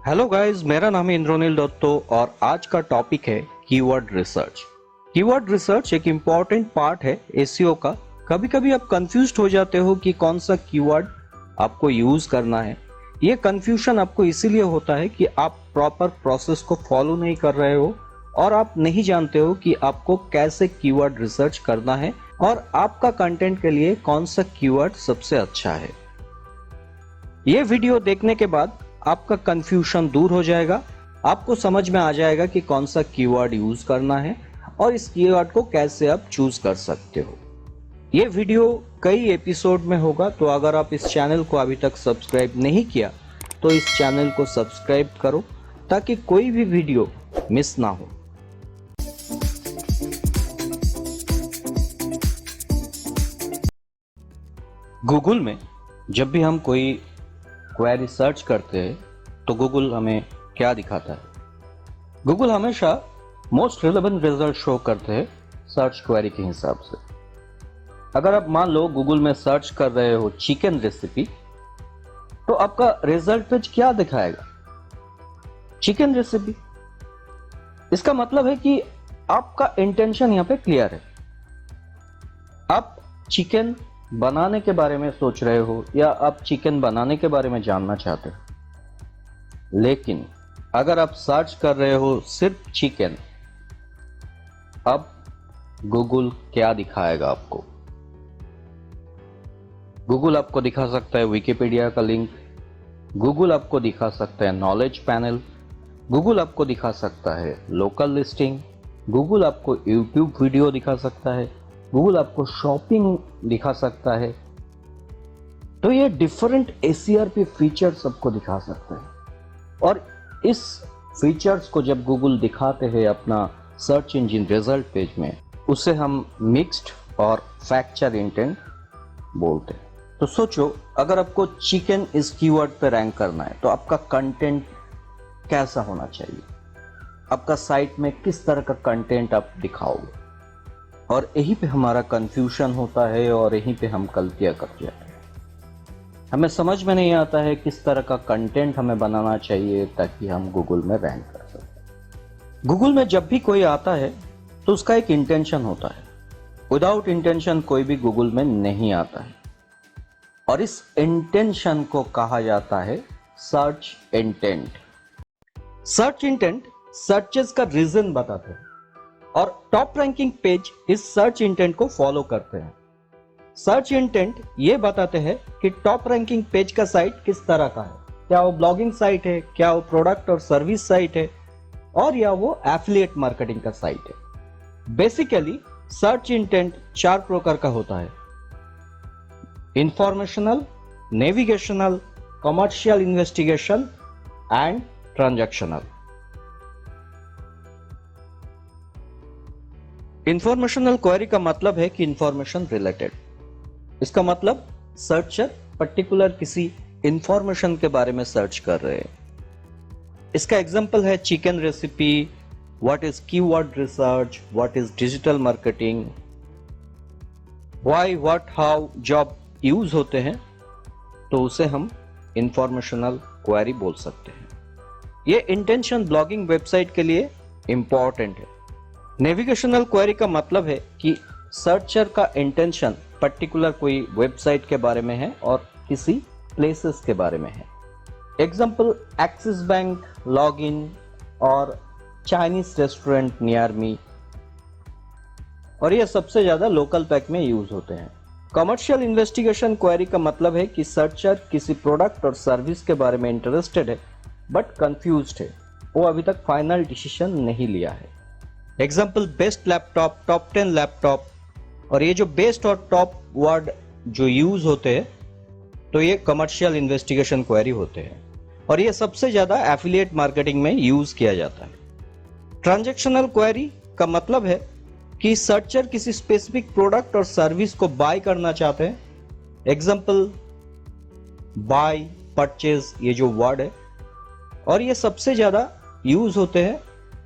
Hello guys, मेरा नाम है इंद्रोनील दत्तो और आज का टॉपिक है कीवर्ड रिसर्च। कीवर्ड रिसर्च एक इम्पॉर्टेंट पार्ट है एसईओ का। कभी कभी आप कंफ्यूज्ड हो जाते हो कि कौन सा कीवर्ड आपको यूज करना है। ये कंफ्यूजन आपको इसीलिए होता है कि आप प्रॉपर प्रोसेस को फॉलो नहीं कर रहे हो और आप नहीं जानते हो कि आपको कैसे कीवर्ड रिसर्च करना है और आपका कंटेंट के लिए कौन सा कीवर्ड सबसे अच्छा है। ये वीडियो देखने के बाद आपका कंफ्यूजन दूर हो जाएगा। आपको समझ में आ जाएगा कि कौन सा कीवर्ड यूज करना है और इस कीवर्ड को कैसे आप चूज कर सकते हो। ये वीडियो कई एपिसोड में होगा, तो अगर आप इस चैनल को अभी तक सब्सक्राइब नहीं किया तो इस चैनल को सब्सक्राइब करो ताकि कोई भी वीडियो मिस ना हो। गूगल में जब भी हम कोई क्वेरी सर्च करते हैं तो गूगल हमें क्या दिखाता है? गूगल हमेशा मोस्ट रिलेवेंट रिजल्ट शो करते हैं सर्च क्वेरी के हिसाब से। अगर आप मान लो गूगल में सर्च कर रहे हो चिकन रेसिपी, तो आपका रिजल्ट पेज क्या दिखाएगा? Chicken recipe. इसका मतलब है कि आपका इंटेंशन यहां पे क्लियर है। आप चिकन बनाने के बारे में सोच रहे हो या आप चिकन बनाने के बारे में जानना चाहते हो। लेकिन अगर आप सर्च कर रहे हो सिर्फ चिकन, अब गूगल क्या दिखाएगा आपको? गूगल आपको दिखा सकता है विकिपीडिया का लिंक, गूगल आपको दिखा सकता है नॉलेज पैनल, गूगल आपको दिखा सकता है लोकल लिस्टिंग, गूगल आपको यूट्यूब वीडियो दिखा सकता है, गूगल आपको शॉपिंग दिखा सकता है। तो ये डिफरेंट एसीआरपी फीचर्स आपको दिखा सकते हैं और इस फीचर्स को जब गूगल दिखाते हैं अपना सर्च इंजन रिजल्ट पेज में, उसे हम मिक्स्ड और फैक्चर इंटेंट बोलते हैं। तो सोचो, अगर आपको चिकन इस कीवर्ड पे रैंक करना है तो आपका कंटेंट कैसा होना चाहिए? आपका साइट में किस तरह का कंटेंट आप दिखाओगे? और यहीं पे हमारा कंफ्यूजन होता है और यहीं पे हम गलतियां करते हैं। हमें समझ में नहीं आता है किस तरह का कंटेंट हमें बनाना चाहिए ताकि हम गूगल में रैंक कर सकें। गूगल में जब भी कोई आता है तो उसका एक इंटेंशन होता है। विदाउट इंटेंशन कोई भी गूगल में नहीं आता है और इस इंटेंशन को कहा जाता है search intent. Search intent searches का रीजन बताते हैं और टॉप रैंकिंग पेज इस सर्च इंटेंट को फॉलो करते हैं। सर्च इंटेंट ये बताते हैं कि टॉप रैंकिंग पेज का साइट किस तरह का है। क्या वो ब्लॉगिंग साइट है, क्या वो प्रोडक्ट और सर्विस साइट है, और या वो एफिलिएट मार्केटिंग का साइट है। बेसिकली सर्च इंटेंट 4 प्रकार का होता है: informational, navigational, commercial investigation and transactional. Informational query का मतलब है कि इंफॉर्मेशन रिलेटेड। इसका मतलब सर्चर पर्टिकुलर किसी इंफॉर्मेशन के बारे में सर्च कर रहे हैं। इसका एग्जांपल है chicken recipe, what is keyword research, what is digital marketing, why, what, how job use होते हैं। तो उसे हम इंफॉर्मेशनल क्वेरी बोल सकते हैं। ये इंटेंशन ब्लॉगिंग वेबसाइट के लिए इंपॉर्टेंट है। नेविगेशनल क्वेरी का मतलब है कि सर्चर का इंटेंशन पर्टिकुलर कोई वेबसाइट के बारे में है और किसी प्लेसेस के बारे में है। एग्जांपल एक्सिस बैंक लॉगिन और चाइनीज रेस्टोरेंट नियर मी, और ये सबसे ज्यादा लोकल पैक में यूज होते हैं। कमर्शियल इन्वेस्टिगेशन क्वेरी का मतलब है कि सर्चर किसी प्रोडक्ट और सर्विस के बारे में इंटरेस्टेड है बट कंफ्यूज्ड है, वो अभी तक फाइनल डिसीजन नहीं लिया है। Example best laptop, top 10 laptop, और ये जो बेस्ट और टॉप वर्ड जो यूज होते हैं तो ये कमर्शियल इन्वेस्टिगेशन क्वेरी होते हैं और ये सबसे ज्यादा एफिलिएट मार्केटिंग में यूज किया जाता है। ट्रांजैक्शनल क्वेरी का मतलब है कि सर्चर किसी स्पेसिफिक प्रोडक्ट और सर्विस को बाय करना चाहते हैं। एग्जाम्पल बाय, परचेज, ये जो वर्ड है, और ये सबसे ज्यादा यूज होते हैं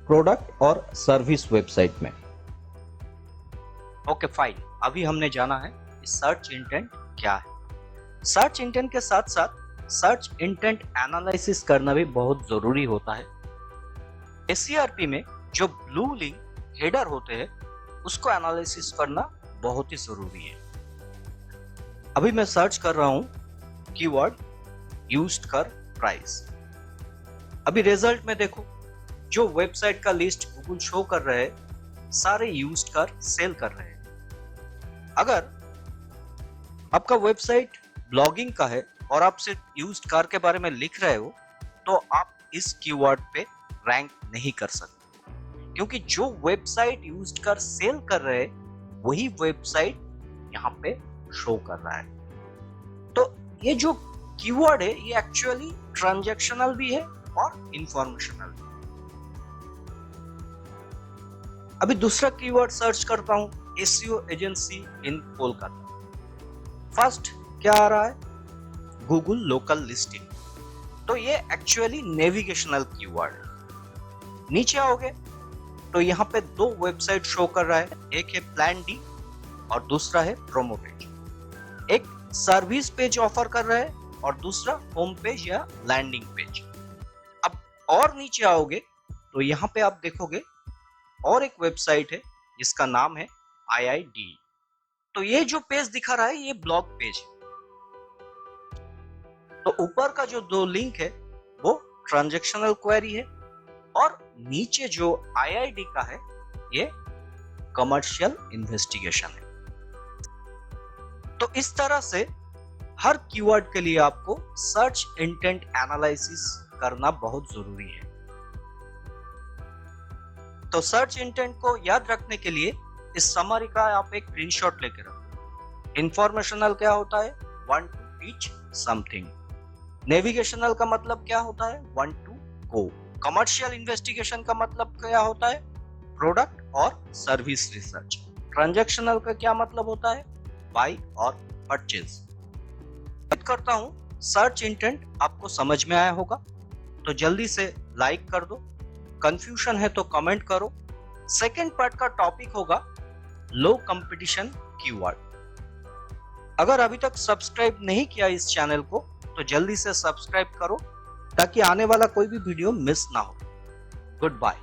प्रोडक्ट और सर्विस वेबसाइट में। ओके फाइन, अभी हमने जाना है कि सर्च इंटेंट क्या है। सर्च इंटेंट के साथ साथ सर्च इंटेंट एनालिसिस करना भी बहुत जरूरी होता है। एसईआरपी में जो ब्लू लिंक हेडर होते हैं उसको एनालिसिस करना बहुत ही जरूरी है। अभी मैं सर्च कर रहा हूं कीवर्ड यूज्ड कार प्राइस। अभी रिजल्ट में देखो, जो वेबसाइट का लिस्ट गूगल शो कर रहे हैं सारे यूज्ड कार सेल कर रहे हैं। अगर आपका वेबसाइट ब्लॉगिंग का है और आप सिर्फ यूज्ड कार के बारे में लिख रहे हो तो आप इस कीवर्ड पे रैंक नहीं कर सकते, क्योंकि जो वेबसाइट यूज्ड कार सेल कर रहे हैं वही वेबसाइट यहाँ पे शो कर रहा है। तो ये जो कीवर्ड है ये एक्चुअली ट्रांजैक्शनल भी है और इंफॉर्मेशनल भी। अभी दूसरा कीवर्ड सर्च करता हूं एसईओ एजेंसी इन कोलकाता। फर्स्ट क्या आ रहा है? Google local listing. तो ये एक्चुअली नेविगेशनल कीवर्ड है। नीचे आओगे तो यहाँ पे दो वेबसाइट शो कर रहा है, एक है प्लान डी और दूसरा है प्रोमो पेज। एक सर्विस पेज ऑफर कर रहा है और दूसरा होम पेज या लैंडिंग पेज। अब और नीचे आओगे तो यहाँ पे आप देखोगे और एक वेबसाइट है जिसका नाम है IID। तो ये जो पेज दिखा रहा है ये ब्लॉग पेज है। तो ऊपर का जो दो लिंक है वो ट्रांजैक्शनल क्वेरी है और नीचे जो IID का है ये कमर्शियल इन्वेस्टिगेशन है। तो इस तरह से हर कीवर्ड के लिए आपको सर्च इंटेंट एनालिसिस करना बहुत जरूरी है। तो सर्च इंटेंट को याद रखने के लिए इस समरी का आप एक स्क्रीनशॉट लेके रखो। इंफॉर्मेशनल क्या होता है? Want to teach something। Navigational का मतलब क्या होता है? Want to go। Commercial investigation का मतलब क्या होता है? प्रोडक्ट और सर्विस रिसर्च। ट्रांजैक्शनल का क्या मतलब होता है? बाय और परचेज। उम्मीद करता हूं सर्च इंटेंट आपको समझ में आया होगा। तो जल्दी से लाइक कर दो, कंफ्यूजन है तो कमेंट करो। सेकेंड पार्ट का टॉपिक होगा लो कंपटीशन कीवर्ड। अगर अभी तक सब्सक्राइब नहीं किया इस चैनल को तो जल्दी से सब्सक्राइब करो ताकि आने वाला कोई भी वीडियो मिस ना हो। Good bye.